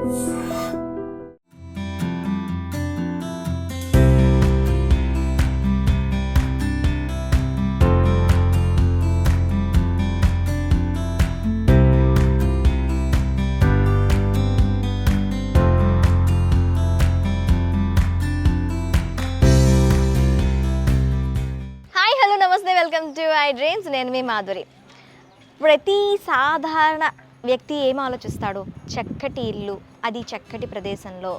Welcome to I dreams. నేను మీ మాధురి. ప్రతి సాధారణ వ్యక్తి ఏం ఆలోచిస్తాడు? చక్కటి ఇల్లు, అది చక్కటి ప్రదేశంలో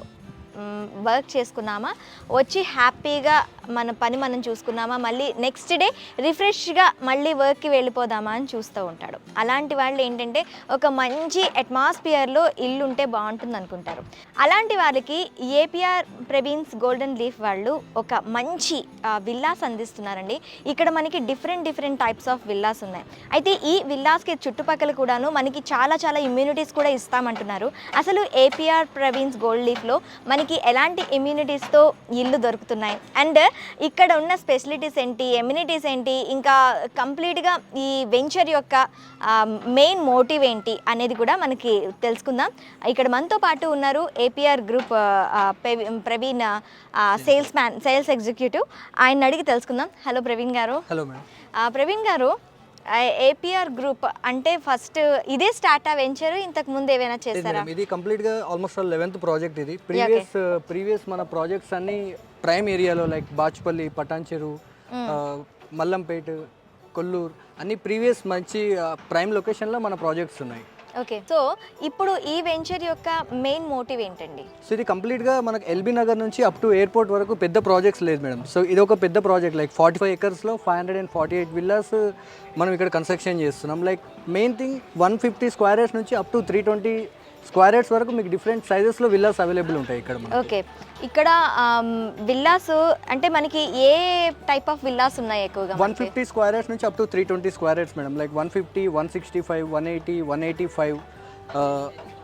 వర్క్ చేసుకున్నామా, వచ్చి హ్యాపీగా మన పని మనం చూసుకున్నామా, మళ్ళీ నెక్స్ట్ డే రిఫ్రెష్గా మళ్ళీ వర్క్కి వెళ్ళిపోదామా అని చూస్తూ ఉంటాడు. అలాంటి వాళ్ళు ఏంటంటే ఒక మంచి అట్మాస్ఫియర్లో ఇల్లు ఉంటే బాగుంటుంది అనుకుంటారు. అలాంటి వాళ్ళకి ఏపీఆర్ ప్రవీణ్స్ గోల్డెన్ లీఫ్ వాళ్ళు ఒక మంచి విల్లాస్ అందిస్తున్నారండి. ఇక్కడ మనకి డిఫరెంట్ టైప్స్ ఆఫ్ విల్లాస్ ఉన్నాయి. అయితే ఈ విల్లాస్కి చుట్టుపక్కల కూడాను మనకి చాలా ఇమ్యూనిటీస్ కూడా ఇస్తామంటున్నారు. అసలు ఏపీఆర్ ప్రవీణ్స్ గోల్డ్ లీఫ్లో మనకి ఎలాంటి ఇమ్యూనిటీస్తో ఇల్లు దొరుకుతున్నాయి, అండ్ ఇక్కడ ఉన్న స్పెషలిటీస్ ఏంటి, ఎమ్యూనిటీస్ ఏంటి, ఇంకా కంప్లీట్గా ఈ వెంచర్ యొక్క మెయిన్ మోటివ్ ఏంటి అనేది కూడా మనకి తెలుసుకుందాం. ఇక్కడ మనతో పాటు ఉన్నారు APR group Praveen sales executive. ఆయన అడిగి తెలుసుకుందాం. హలో ప్రవీణ్ గారు. Hello madam. Praveen garu, APR group అంటే ఫస్ట్ ఇదే స్టార్ట్ వెంచర్, ఇంతకు ముందు ఏమైనా చేస్తారా? ఇది కంప్లీట్ గా ఆల్మోస్ట్ 11th ప్రాజెక్ట్. ఇది ప్రీవియస్ మన ప్రాజెక్ట్స్ అన్ని ప్రైమ్ ఏరియాలో లైక్ బాచుపల్లి, పటాన్చెరు, మల్లంపేట, కొల్లూరు అన్ని ప్రీవియస్ మంచి ప్రైమ్ లొకేషన్లో మన ప్రాజెక్ట్స్ ఉన్నాయి. ఓకే, సో ఇప్పుడు ఈ వెంచర్ యొక్క మెయిన్ మోటివ్ ఏంటండి? సో ఇది కంప్లీట్గా మనకు ఎల్బీ నగర్ నుంచి అప్ టు ఎయిర్పోర్ట్ వరకు పెద్ద ప్రాజెక్ట్స్ లేదు మేడం. సో ఇది ఒక పెద్ద ప్రాజెక్ట్ లైక్ 45 acres 548 విల్లాస్ మనం ఇక్కడ కన్స్ట్రక్షన్ చేస్తున్నాం. Like main thing 150 square acres నుంచి అప్ టు 320 square acres వరకు మీకు డిఫరెంట్ సైజెస్లో విల్లాస్ అవైలబుల్ ఉంటాయి ఇక్కడ. ఓకే, ఇక్కడ విల్లాస్ అంటే మనకి ఏ టైప్ ఆఫ్ విల్లాస్ ఉన్నాయి ఎక్కువగా? 150 square acres నుంచి up to 320 square acres madam. Like 150, 165, 180, 185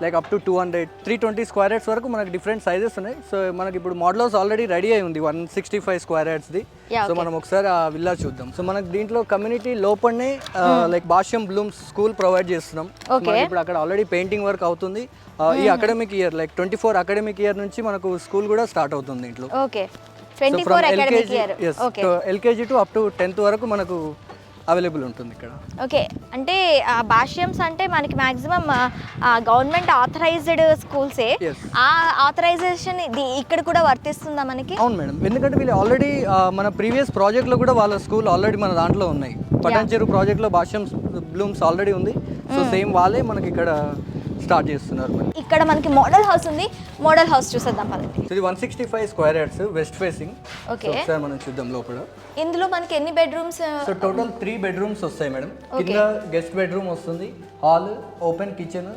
like up to 200, 320 square acres వరకు మనకి డిఫరెంట్ సైజెస్ ఉన్నాయి. సో మనకి ఇప్పుడు మోడల్ హౌస్ ఆల్రెడీ రెడీ అయి ఉంది 165 square acresది. సో మనం ఒకసారి ఆ విల్లా చూద్దాం. సో మనకి దీంట్లో కమ్యూనిటీ లోపలనే లైక్ భాష్యం బ్లూమ్స్ స్కూల్ ప్రొవైడ్ చేస్తున్నాం. ఇప్పుడు అక్కడ ఆల్రెడీ పెయింటింగ్ వర్క్ అవుతుంది. ఈ academic year like 24 academic year నుంచి మనకు స్కూల్ కూడా స్టార్ట్ అవుతుంది దీంట్లో. Okay, 24 academic year. Okay, LKG to up to 10th వరకు మనకు అవైలబుల్ ఉంటుంది ఇక్కడ. ఓకే, అంటే భాష్యమ్స్ అంటే మనకి మ్యాక్సిమం గవర్నమెంట్ ఆథరైజ్డ్ స్కూల్సే. ఆ ఆథరైజేషన్ ఇక్కడ కూడా వర్తిస్తుందా మనకి? అవును మేడం, ఎందుకంటే వీళ్ళు ఆల్రెడీ మన ప్రీవియస్ ప్రాజెక్ట్లో కూడా వాళ్ళ స్కూల్ ఆల్రెడీ మన దాంట్లో ఉన్నాయి. పటాన్చెరు ప్రాజెక్ట్లో భాష్యం బ్లూమ్స్ ఆల్రెడీ ఉంది. సో సేమ్ వాళ్ళే మనకి ఇక్కడ స్టార్ట్ చేస్తున్నారు. ఇక్కడ మనకి మోడల్ హౌస్ ఉంది. మోడల్ హౌస్ చూసేద్దాం పదండి. ఇది 165 square acres west facing. Okay, ఒకసారి మనం చూద్దాం లోపల. ఇందులో మనకి ఎన్ని బెడ్రూమ్స్? సో టోటల్ 3 bedrooms వస్తాయి మేడం. కింద గెస్ట్ బెడ్రూమ్ వస్తుంది, hall, open kitchen,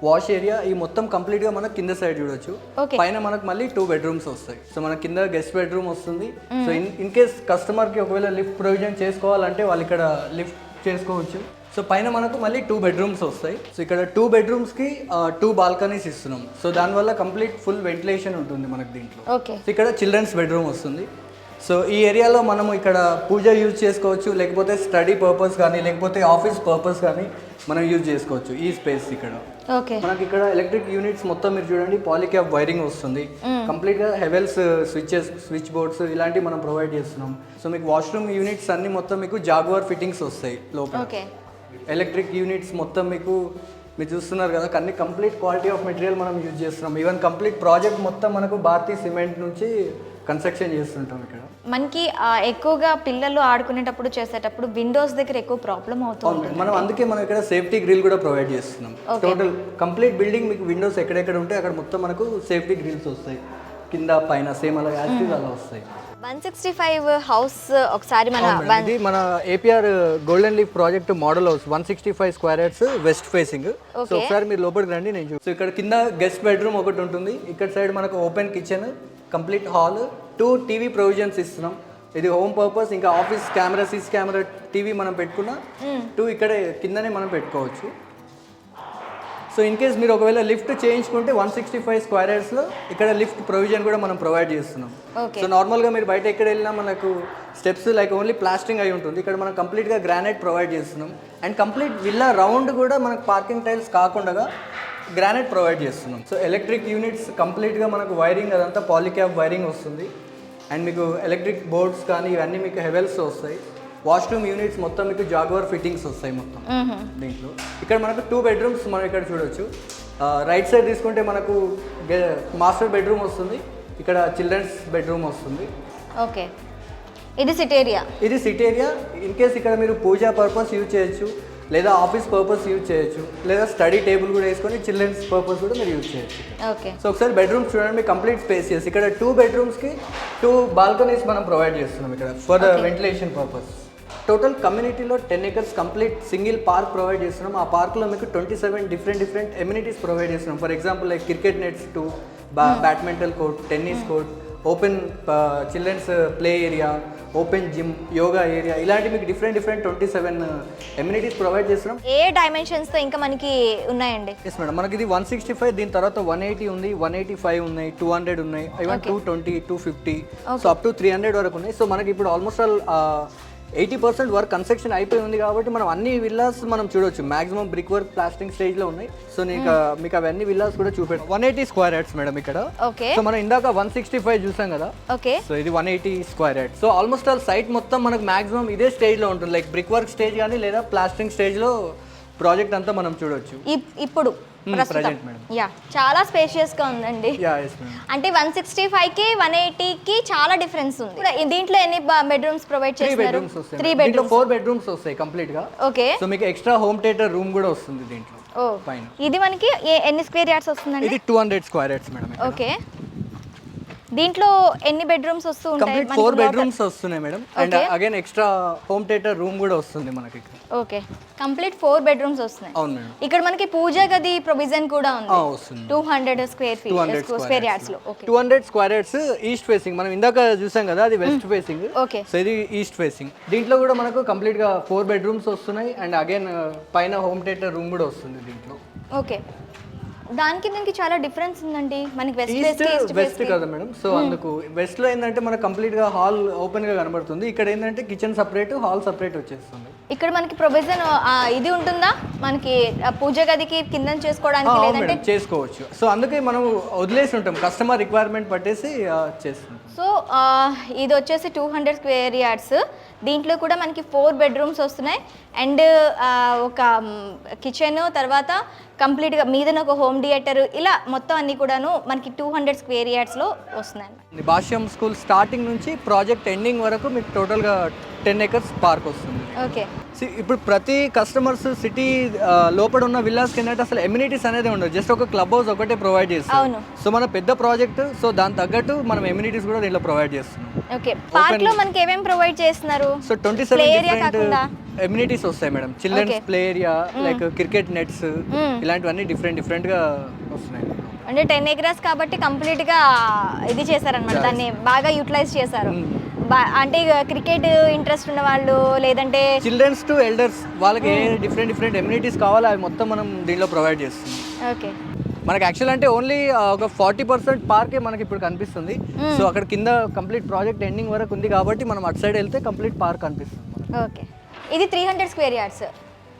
wash area. ఈ మొత్తం కంప్లీట్ గా మనం కింద సైడ్ చూడొచ్చు. పైన మనకు మళ్ళీ 2 bedrooms వస్తాయి. సో మన కింద గెస్ట్ బెడ్రూమ్ వస్తుంది. సో ఇన్ కేస్ కస్టమర్ కి ఒకవేళ లిఫ్ట్ ప్రొవిజన్ చేసుకోవాలంటే వాళ్ళు ఇక్కడ లిఫ్ట్ చేసుకోవచ్చు. సో పైన మనకు మళ్ళీ 2 bedrooms వస్తాయి. సో ఇక్కడ 2 bedrooms కి 2 balconies ఇస్తున్నాం. సో దానివల్ల కంప్లీట్ ఫుల్ వెంటిలేషన్ ఉంటుంది మనకు దీంట్లో. సో ఇక్కడ చిల్డ్రన్స్ బెడ్రూమ్ వస్తుంది. సో ఈ ఏరియాలో మనము ఇక్కడ పూజ యూజ్ చేసుకోవచ్చు, లేకపోతే స్టడీ పర్పస్ కానీ లేకపోతే ఆఫీస్ పర్పస్ కానీ మనం యూజ్ చేసుకోవచ్చు ఈ స్పేస్ ఇక్కడ. మనకి ఇక్కడ ఎలక్ట్రిక్ యూనిట్స్ మొత్తం మీరు చూడండి పాలిక్యాబ్ వైరింగ్ వస్తుంది. కంప్లీట్ గా హెవెల్స్ స్విచ్ బోర్డ్స్ ఇలాంటివి మనం ప్రొవైడ్ చేస్తున్నాం. సో మీకు వాష్రూమ్ యూనిట్స్ అన్ని మొత్తం మీకు జాగ్వార్ ఫిట్టింగ్స్ వస్తాయి లోపల. ఎలక్ట్రిక్ యూనిట్స్ మొత్తం మీకు మీరు చూస్తున్నారు కదా, అన్ని కంప్లీట్ క్వాలిటీ ఆఫ్ మెటీరియల్ మనం యూజ్ చేస్తున్నాం. ఈవెన్ కంప్లీట్ ప్రాజెక్ట్ మొత్తం మనకు భారతీ సిమెంట్ నుంచి కన్స్ట్రక్షన్ చేస్తుంటాం ఇక్కడ. మనకి ఎక్కువగా పిల్లలు ఆడుకునేటప్పుడు చేసేటప్పుడు విండోస్ దగ్గర ఎక్కువ ప్రాబ్లం అవుతుంది. మనం అందుకే మనం ఇక్కడ సేఫ్టీ గ్రిల్ కూడా ప్రొవైడ్ చేస్తున్నాం. టోటల్ కంప్లీట్ బిల్డింగ్ మీకు విండోస్ ఎక్కడెక్కడ ఉంటే అక్కడ మొత్తం మనకు సేఫ్టీ గ్రిల్స్ వస్తాయి. కింద పైన సేమ్ అలా యాక్టివ్ అలా వస్తాయి. 165 హౌస్ ఒకసారి ఇది మన APR golden leaf project model house 165 square acres west facing. So ఒకసారి మీరు లోపలికి రండి, నేను సో ఇక్కడ కింద గెస్ట్ బెడ్రూమ్ ఒకటి ఉంటుంది. ఇక్కడ సైడ్ మనకు open kitchen, complete hall, 2 TV provisions ఇస్తున్నాం. ఇది హోమ్ పర్పస్, ఇంకా office camera, CC camera, TV మనం పెట్టుకున్న 2 ఇక్కడే కిందనే మనం పెట్టుకోవచ్చు. సో ఇన్ కేస్ మీరు ఒకవేళ లిఫ్ట్ చేయించుకుంటే 165 square acresలో ఇక్కడ లిఫ్ట్ ప్రొవిజన్ కూడా మనం ప్రొవైడ్ చేస్తున్నాం. సో నార్మల్గా మీరు బయట ఎక్కడ వెళ్ళినా మనకు స్టెప్స్ లైక్ ఓన్లీ ప్లాస్టింగ్ అయి ఉంటుంది. ఇక్కడ మనం కంప్లీట్గా గ్రానైట్ ప్రొవైడ్ చేస్తున్నాం. అండ్ కంప్లీట్ విల్లా రౌండ్ కూడా మనకు పార్కింగ్ టైల్స్ కాకుండా గ్రానైట్ ప్రొవైడ్ చేస్తున్నాం. సో ఎలక్ట్రిక్ యూనిట్స్ కంప్లీట్గా మనకు వైరింగ్ అదంతా పాలిక్యాబ్ వైరింగ్ వస్తుంది. అండ్ మీకు ఎలక్ట్రిక్ బోర్డ్స్ కానీ ఇవన్నీ మీకు హెవెల్స్ వస్తాయి. వాష్రూమ్ యూనిట్స్ మొత్తం మీకు జాగ్వర్ ఫిట్టింగ్స్ వస్తాయి మొత్తం దీంట్లో. ఇక్కడ మనకు 2 బెడ్రూమ్స్ మనం ఇక్కడ చూడొచ్చు. రైట్ సైడ్ తీసుకుంటే మనకు మాస్టర్ బెడ్రూమ్ వస్తుంది, ఇక్కడ చిల్డ్రన్స్ బెడ్రూమ్ వస్తుంది. ఓకే, ఇది సిట్ ఏరియా. ఇది సిట్ ఏరియా. ఇన్ కేస్ ఇక్కడ మీరు పూజా పర్పస్ యూజ్ చేయొచ్చు, లేదా ఆఫీస్ పర్పస్ యూజ్ చేయొచ్చు, లేదా స్టడీ టేబుల్ కూడా వేసుకొని చిల్డ్రన్స్ పర్పస్ కూడా మీరు యూజ్ చేయొచ్చు. ఓకే, సో ఒకసారి బెడ్రూమ్స్ చూడండి, మీకు కంప్లీట్ స్పేసియస్. ఇక్కడ 2 బెడ్రూమ్స్కి 2 బాల్కనీస్ మనం ప్రొవైడ్ చేస్తున్నాం ఇక్కడ for the ventilation purpose. Total కమ్యూనిటీలో 10 acres complete single park provide చేస్తున్నాం. ఆ పార్క్లో మీకు 27 డిఫరెంట్ ఎమ్యూనిటీస్ ప్రొవైడ్ చేస్తున్నాం. For example like cricket nets, badminton court, tennis court, open children's play area, open gym, yoga area, ఇలాంటి మీకు డిఫరెంట్ 27 ఎమ్యూనిటీస్ ప్రొవైడ్ చేస్తున్నాం. ఏ డైమెన్షన్స్తో ఇంకా మనకి ఉన్నాయండి? ఎస్ మేడం, మనకి ఇది 165, దీని తర్వాత 180 ఉంది, 185 ఉన్నాయి, 200 ఉన్నాయి, ఈవెన్ 220, 250, సో అప్ టు 300 వరకు ఉన్నాయి. సో మనకి ఇప్పుడు ఆల్మోస్ట్ ఆల్ 80% వర్క్ కన్స్ట్రక్షన్ అయిపోయి ఉంది కాబట్టి మనం అన్ని విల్లాస్ మనం చూడొచ్చు. మాక్సిమం బ్రిక్ వర్క్, ప్లాస్టింగ్ స్టేజ్లో ఉన్నాయి. సో మీకు అవన్నీ విల్లాస్ కూడా చూపెట్టాను. 180 స్క్వేర్ యార్డ్స్ మేడం ఇక్కడ. ఓకే, సో మనం ఇందాక 165 చూసాం కదా. ఓకే, సో ఇది 180 square yards. So almost all site మొత్తం మనకు మాక్సిమం ఇదే స్టేజ్లో ఉంటుంది, లైక్ బ్రిక్ వర్క్ స్టేజ్ కానీ లేదా ప్లాస్టింగ్ స్టేజ్లో ప్రాజెక్ట్ అంతా మనం చూడొచ్చు ఇప్పుడు ప్రెజెంట్ మేడం. యా, చాలా స్పేషియస్ గా ఉందండి. Yeah yes madam. అంటే 165కి 180కి చాలా డిఫరెన్స్ ఉంది. దీంట్లో ఎన్ని బెడ్రూమ్స్ ప్రొవైడ్ చేస్తున్నారు? 3 బెడ్రూమ్స్. 4 బెడ్రూమ్స్ వస్తాయి కంప్లీట్ గా. ఓకే, సో మీకు ఎక్స్ట్రా హోమ్ థియేటర్ రూమ్ కూడా వస్తుంది దీంట్లో. ఓ పైన. ఇది మనకి ఎన్ని స్క్వేర్ యార్డ్స్ వస్తుందండి? ఇది 200 స్క్వేర్ యార్డ్స్ మేడం. ఓకే, దీంట్లో ఎన్ని బెడ్రూమ్స్ వస్తూ ఉంటాయి? కంప్లీట్ 4 బెడ్రూమ్స్ వస్తున్నాయి madam. And again extra home theatre room కూడా వస్తుంది మనకి ఇక్కడ. ఓకే, కంప్లీట్ 4 బెడ్రూమ్స్ వస్తున్నాయి. అవును మేడం. ఇక్కడ మనకి పూజ గది ప్రొవిజన్ కూడా ఉంది. వస్తుంది 200 స్క్వేర్ యార్డ్స్ లో. Okay, 200 square yards east facing. మనం ఇందాక చూసాం కదా, అది వెస్ట్ ఫేసింగ్. ఓకే, సో ఇది ఈస్ట్ ఫేసింగ్. దీంట్లో కూడా మనకు కంప్లీట్ గా 4 బెడ్రూమ్స్ వస్తున్నాయి. అండ్ అగైన్ పైన హోమ్ థియేటర్ రూమ్ కూడా వస్తుంది దీంట్లో. ఓకే, దానికి దీనికి చాలా డిఫరెన్స్ ఉందండి. మనకి వెస్ట్ కదా మేడం. సో అందుకు వెస్ట్ లో ఏంటంటే మనకు కంప్లీట్ గా హాల్ ఓపెన్ గా కనబడుతుంది. ఇక్కడ ఏంటంటే కిచెన్ సపరేట్, హాల్ సపరేట్ వచ్చేస్తుంది. ఇక్కడ మనకి ప్రొవిజన్ ఇది ఉంటుందా మనకి పూజ గదికి కింద చేసుకోవడానికి? లేదంటే చేసుకోవచ్చు. సో అందుకే మనం వదిలేసి ఉంటాం, కస్టమర్ రిక్వైర్మెంట్ పట్టేసి చేస్తాం. సో ఇది వచ్చేసి 200 స్క్వేర్ యార్డ్స్. దీంట్లో కూడా మనకి 4 బెడ్రూమ్స్ వస్తున్నాయి. అండ్ ఒక కిచెన్, తర్వాత కంప్లీట్గా మీదన ఒక హోమ్ థియేటర్, ఇలా మొత్తం అన్ని కూడాను మనకి 200 స్క్వేర్ యార్డ్స్లో వస్తున్నాయి. భాష్యం స్కూల్ స్టార్టింగ్ నుంచి ప్రాజెక్ట్ ఎండింగ్ వరకు మీకు టోటల్గా 10 acres పార్క్ వస్తుంది. ఓకే, ఇప్పుడు ప్రతి కస్టమర్స్ సిటీ లోపల ఉన్న విల్లాస్కి ఏంటంటే అసలు ఎమ్యూనిటీస్ అనేది ఉండదు, జస్ట్ ఒక క్లబ్ హౌస్ ఒకటే ప్రొవైడ్ చేస్తాం. అవును. సో మన పెద్ద ప్రాజెక్ట్, సో దాని తగ్గట్టు మనం ఎమ్యూనిటీస్ కూడా దీంట్లో ప్రొవైడ్ చేస్తున్నాం. ఓకే, పార్క్ లో మనకి ఏమేమి ప్రొవైడ్ చేస్తున్నారు? సో 27 డిఫరెంట్ ఎమ్యూనిటీస్ వస్తాయి madam. Children's play area, like cricket nets, ఇలాంటివన్నీ డిఫరెంట్ గా వస్తున్నాయి. అంటే 10 acres కాబట్టి కంప్లీట్ గా ఇది చేశారనమాట, దాన్ని బాగా యూటిలైజ్ చేశారు. అంటే క్రికెట్ ఇంట్రెస్ట్ ఉన్న వాళ్ళు, లేదంటే చిల్డ్రన్స్ టు ఎల్డర్స్, వాళ్ళకి ఏ డిఫరెంట్ ఎమ్యూనిటీస్ కావాలో అవి మొత్తం మనం దీనిలో ప్రొవైడ్ చేస్తున్నాం. ఓకే, మనకి యాక్చువల్ అంటే ఓన్లీ ఒక 40% పార్కే మనకి ఇప్పుడు కనిపిస్తుంది. సో అక్కడ కింద కంప్లీట్ ప్రాజెక్ట్ ఎండింగ్ వరకు ఉంది కాబట్టి మనం అటు సైడ్ వెళ్తే కంప్లీట్ పార్క్ కనిపిస్తుంది. ఓకే, ఇది 300 స్క్వేర్ యార్డ్స్.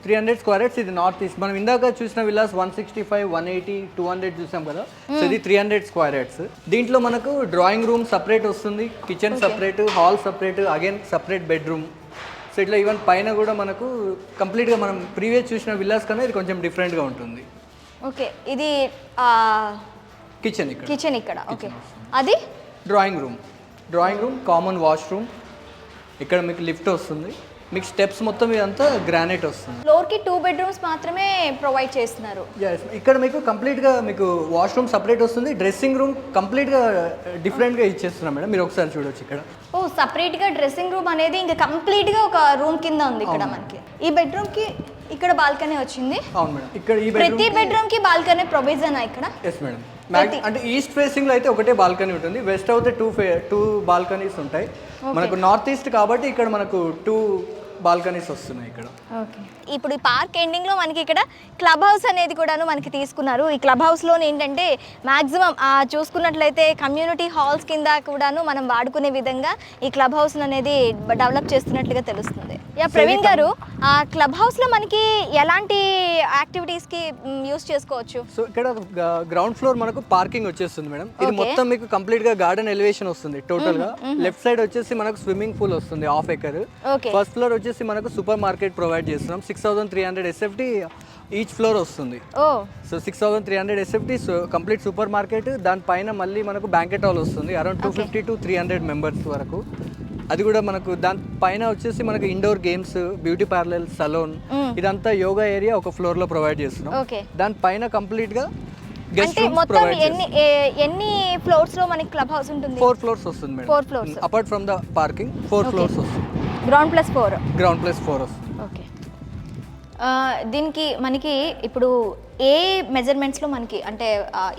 300 square yards. ఇది నార్త్ ఈస్ట్. మనం ఇందాక చూసిన విల్లాస్ 165, 180, 200 చూసాం కదా. సో ఇది 300 స్క్వేర్ యార్డ్స్. దీంట్లో మనకు డ్రాయింగ్ రూమ్ సపరేట్ వస్తుంది, kitchen separate, hall separate, again separate bedroom. So ఇట్లా ఈవెన్ పైన కూడా మనకు కంప్లీట్గా మనం ప్రీవియస్ చూసిన విల్లాస్ కన్నా ఇది కొంచెం డిఫరెంట్గా ఉంటుంది. ఓకే, ఇది కిచెన్ ఇక్కడ. ఓకే, అది డ్రాయింగ్ రూమ్, కామన్ వాష్రూమ్. ఇక్కడ మీకు లిఫ్ట్ వస్తుంది, మీకు స్టెప్స్ మొత్తం ఇదంతా గ్రానైట్ వస్తుంది. ఫ్లోర్కి 2 బెడ్రూమ్స్ మాత్రమే ప్రొవైడ్ చేస్తున్నారు. ఇక్కడ మీకు కంప్లీట్గా మీకు వాష్రూమ్ సపరేట్ వస్తుంది, డ్రెస్సింగ్ రూమ్ కంప్లీట్గా డిఫరెంట్గా ఇచ్చేస్తున్నాం మేడం. మీరు ఒకసారి చూడొచ్చు ఇక్కడ. ఓ, సపరేట్గా డ్రెస్సింగ్ రూమ్ అనేది ఇంకా కంప్లీట్గా ఒక రూమ్ కింద ఉంది ఇక్కడ మనకి. ఈ బెడ్రూమ్కి ఇక్కడ బాల్కనీ వచ్చింది. అవును మేడం. ఇక్కడ ఈ ప్రతి బెడ్రూమ్కి బాల్కనీ ప్రొవిజన్ ఇక్కడ. Yes madam. అంటే ఈస్ట్ ఫేసింగ్ లో అయితే ఒకటే బాల్కనీ ఉంటుంది, వెస్ట్ అయితే 2 బాల్కనీస్ ఉంటాయి. మనకు నార్త్ ఈస్ట్ కాబట్టి ఇక్కడ మనకు 2 బాల్కనీస్ వస్తున్నాయి ఇక్కడ. ఓకే, ఇప్పుడు ఈ పార్క్ ఎండింగ్ లో మనకి ఇక్కడ క్లబ్ హౌస్ అనేది కూడాను మనకి తీసుకున్నారు. ఈ క్లబ్ హౌస్ లో ఏంటంటే మాక్సిమం చూసుకున్నట్లయితే కమ్యూనిటీ హాల్స్ కింద కూడాను మనం వాడుకునే విధంగా ఈ క్లబ్ హౌస్ అనేది డెవలప్ చేస్తున్నట్లుగా తెలుస్తుంది. యా ప్రవీణ్ గారు, ఆ క్లబ్ హౌస్ లో మనకి ఎలాంటి యాక్టివిటీస్ కి యూస్ చేసుకోవచ్చు? సో ఇక్కడ గ్రౌండ్ ఫ్లోర్ మనకు పార్కింగ్ వచ్చేస్తుంది మేడం. ఇది మొత్తం మీకు కంప్లీట్ గా గార్డెన్ ఎలివేషన్ వస్తుంది టోటల్ గా. లెఫ్ట్ సైడ్ వచ్చేసి మనకు స్విమ్మింగ్ పూల్ వస్తుంది హాఫ్ ఎకర్. ఫస్ట్ ఫ్లోర్ వచ్చేసి మనకు సూపర్ మార్కెట్ ప్రొవైడ్ చేస్తున్నాం. 6300 SFT ఈచ్ ఫ్లోర్ వస్తుంది. So 6300 SFT complete super market. దానిపైన మళ్ళీ మనకు బ్యాంకెట్ హాల్ వస్తుంది అరౌండ్ 250 to 300 మెంబర్స్ వరకు. అది కూడా మనకు దాని పైన వచ్చేసి మనకు indoor games, beauty parlour, saloon, ఇదంతా యోగా ఏరియా ఒక ఫ్లోర్ లో ప్రొవైడ్ చేస్తున్నాం. దాని పైన కంప్లీట్ గా గెస్ట్ రూమ్స్ ప్రొవైడ్ చేస్తున్నాం. ఎన్ని ఫ్లోర్స్ లో మనకి క్లబ్ హౌస్ ఉంటుంది? 4 ఫ్లోర్స్ వస్తుంది madam. 4 floors apart from the parking 4 floors వస్తుంది. గ్రౌండ్ ప్లస్ 4 వస్తుంది. ఓకే. దీనికి మనకి ఇప్పుడు ఏ మెజర్మెంట్స్లో మనకి అంటే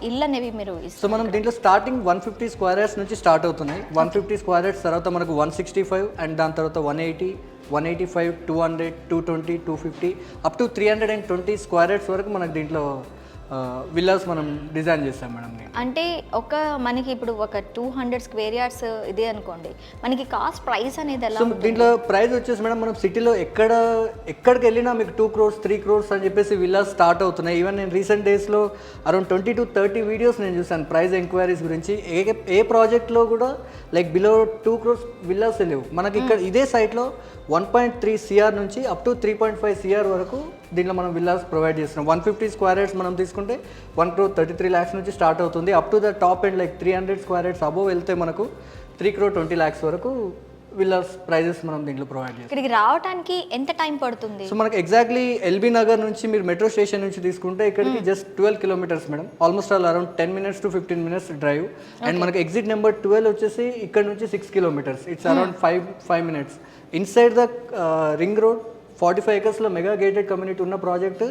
ఇల్లు అనేవి మీరు ఇస్తారు? సో మనం దీంట్లో స్టార్టింగ్ 150 స్క్వేర్ యార్డ్స్ నుంచి స్టార్ట్ అవుతున్నాయి. 150 స్క్వేర్ యార్డ్స్ తర్వాత మనకు 165 అండ్ దాని తర్వాత 180, 185, 200, 220, 250 అప్ టు 320 స్క్వేర్ యార్డ్స్ వరకు మనకు దీంట్లో విల్లాస్ మనం డిజైన్ చేస్తాం మేడం. అంటే మనకి ఇప్పుడు ఒక 200 స్క్వేర్ యార్డ్స్ ఇదే అనుకోండి, మనకి కాస్ట్ ప్రైస్ అనేది ఎలా ఉంటుంది? దీంట్లో ప్రైస్ వచ్చేసి మేడం మనం సిటీలో ఎక్కడికి వెళ్ళినా మీకు 2 crores 3 crores అని చెప్పేసి విల్లాస్ స్టార్ట్ అవుతున్నాయి. ఈవెన్ నేను రీసెంట్ డేస్లో అరౌండ్ 20 to 30 వీడియోస్ నేను చూసాను ప్రైస్ ఎంక్వైరీస్ గురించి. ఏ ప్రాజెక్ట్లో కూడా లైక్ బిలో 2 crores విల్లాస్ లేవు మనకి. ఇక్కడ ఇదే సైట్లో 1.3 CR నుంచి అప్ టు 3.5 CR వరకు దీంట్లో మనం విల్లాస్ ప్రొవైడ్ చేస్తున్నాం. 150 స్క్వేర్ యార్డ్స్ మనం తీసుకుంటే 1.33 crore నుంచి స్టార్ట్ అవుతుంది. Up to the top end like 300 square yards above వెళ్తే మనకు 3.20 crore వరకు విల్లాస్ ప్రైజెస్ మనం దీంట్లో ప్రొవైడ్ చేస్తాం. ఇక్కడికి రావడానికి ఎంత టైం పడుతుంది? సో మనకి ఎగ్జాక్ట్లీ ఎల్బీ నగర్ నుంచి మీరు మెట్రో స్టేషన్ నుంచి తీసుకుంటే ఇక్కడికి just 12 kilometers madam. Almost around 10 minutes to 15 minutes drive. And మనకి ఎగ్జిట్ నెంబర్ 12 వచ్చేసి ఇక్కడ నుంచి 6 kilometers. It's around 5 minutes. Inside the ring road 45 acres mega gated community ఉన్న ప్రాజెక్ట్.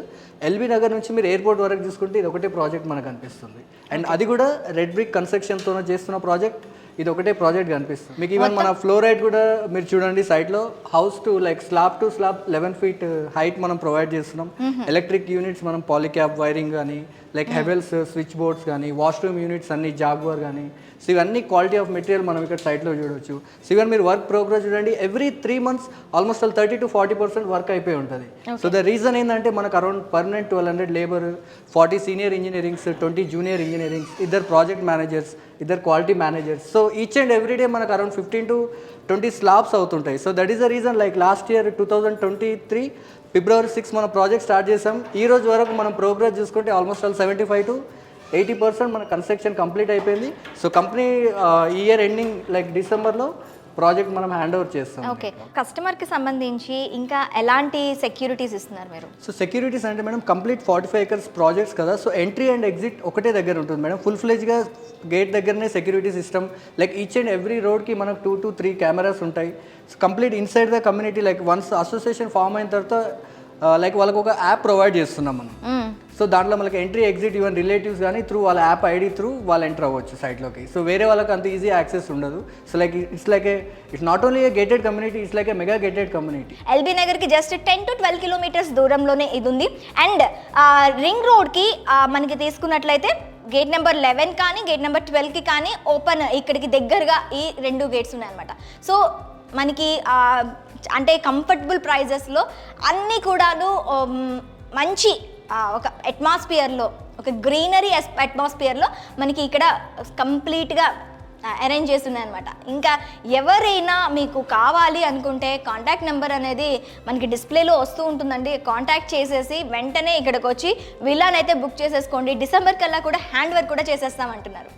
ఎల్బీ నగర్ నుంచి మీరు ఎయిర్పోర్ట్ వరకు చూసుకుంటే ఇది ఒకటే ప్రాజెక్ట్ మనకు అనిపిస్తుంది. అండ్ అది కూడా రెడ్ బ్రిక్ కన్స్ట్రక్షన్తో చేస్తున్న ప్రాజెక్ట్. ఇది ఒకటే ప్రాజెక్ట్ కనిపిస్తుంది మీకు. ఈవెన్ మన ఫ్లోరైడ్ కూడా మీరు చూడండి సైట్లో house to like slab to slab 11 feet height మనం ప్రొవైడ్ చేస్తున్నాం. ఎలక్ట్రిక్ యూనిట్స్ మనం పాలిక్యాప్ వైరింగ్ కానీ లైక్ హెవెల్స్ స్విచ్ బోర్డ్స్ కానీ వాష్రూమ్ యూనిట్స్ అన్ని జాగ్వార్ కానీ. సో ఇవన్నీ క్వాలిటీ ఆఫ్ మెటీరియల్ మనం ఇక్కడ సైట్లో చూడవచ్చు. సో ఇవన్నీ మీరు వర్క్ ప్రోగ్రెస్ చూడండి every 3 months almost 30 to 40% work అయిపోయి ఉంటుంది. సో ద రీజన్ ఏంటంటే మనకు around permanent 1200 labour, 40 senior engineerings, 20 junior engineerings, 2 project managers, 2 quality managers. So each and every day మనకు అరౌండ్ 15 to 20 slabs అవుతుంటాయి. So that is the reason like last year 2023 February 6 మన project start చేసాం. ఈ రోజు వరకు మనం ప్రోగ్రెస్ చూసుకుంటే almost 75 to 80% మన కన్స్ట్రక్షన్ కంప్లీట్ అయిపోయింది. సో కంపెనీ ఈ ఇయర్ ఎండింగ్ లైక్ డిసెంబర్లో ప్రాజెక్ట్ మనం హ్యాండ్ ఓవర్ చేస్తాం. ఓకే. కస్టమర్కి సంబంధించి ఇంకా ఎలాంటి సెక్యూరిటీస్ ఇస్తున్నారు మీరు? సో సెక్యూరిటీస్ అంటే మేడం కంప్లీట్ 45 acres ప్రాజెక్ట్స్ కదా. సో ఎంట్రీ అండ్ ఎగ్జిట్ ఒకటే దగ్గర ఉంటుంది మేడం. ఫుల్ ఫ్లెజ్గా గేట్ దగ్గరనే security system. Like each and every రోడ్కి మనకు 2 to 3 cameras ఉంటాయి. So complete inside the community like once association form అయిన తర్వాత లైక్ వాళ్ళకి ఒక యాప్ ప్రొవైడ్ చేస్తున్నాం మనం. సో దాంట్లో మనకి ఎంట్రీ ఎగ్జిట్ ఈవెన్ రిలేటివ్స్ కానీ త్రూ వాళ్ళ యాప్ ఐడి త్రూ వాళ్ళు ఎంటర్ అవ్వచ్చు సైట్లోకి. సో వేరే వాళ్ళకి అంత ఈజీ యాక్సెస్ ఉండదు. So like it's not only a gated community, it's like a mega gated community. LB నగర్కి జస్ట్ 10 to 12 kilometers దూరంలోనే ఇది ఉంది. అండ్ రింగ్ రోడ్కి మనకి తీసుకున్నట్లయితే గేట్ నెంబర్ 11 కానీ గేట్ నెంబర్ 12కి కానీ ఓపెన్ ఇక్కడికి దగ్గరగా ఈ 2 gates ఉన్నాయన్నమాట. సో మనకి అంటే కంఫర్టబుల్ ప్రైజెస్లో అన్నీ కూడాను మంచి ఒక అట్మాస్ఫియర్లో, ఒక గ్రీనరీ అట్మాస్ఫియర్లో మనకి ఇక్కడ కంప్లీట్గా అరేంజ్ చేస్తున్నాయి అనమాట. ఇంకా ఎవరైనా మీకు కావాలి అనుకుంటే కాంటాక్ట్ నెంబర్ అనేది మనకి డిస్ప్లేలో వస్తూ ఉంటుందండి. కాంటాక్ట్ చేసేసి వెంటనే ఇక్కడికి వచ్చి విల్లానైతే బుక్ చేసేసుకోండి. డిసెంబర్ కల్లా కూడా హ్యాండ్ వర్క్ కూడా చేసేస్తామంటున్నారు.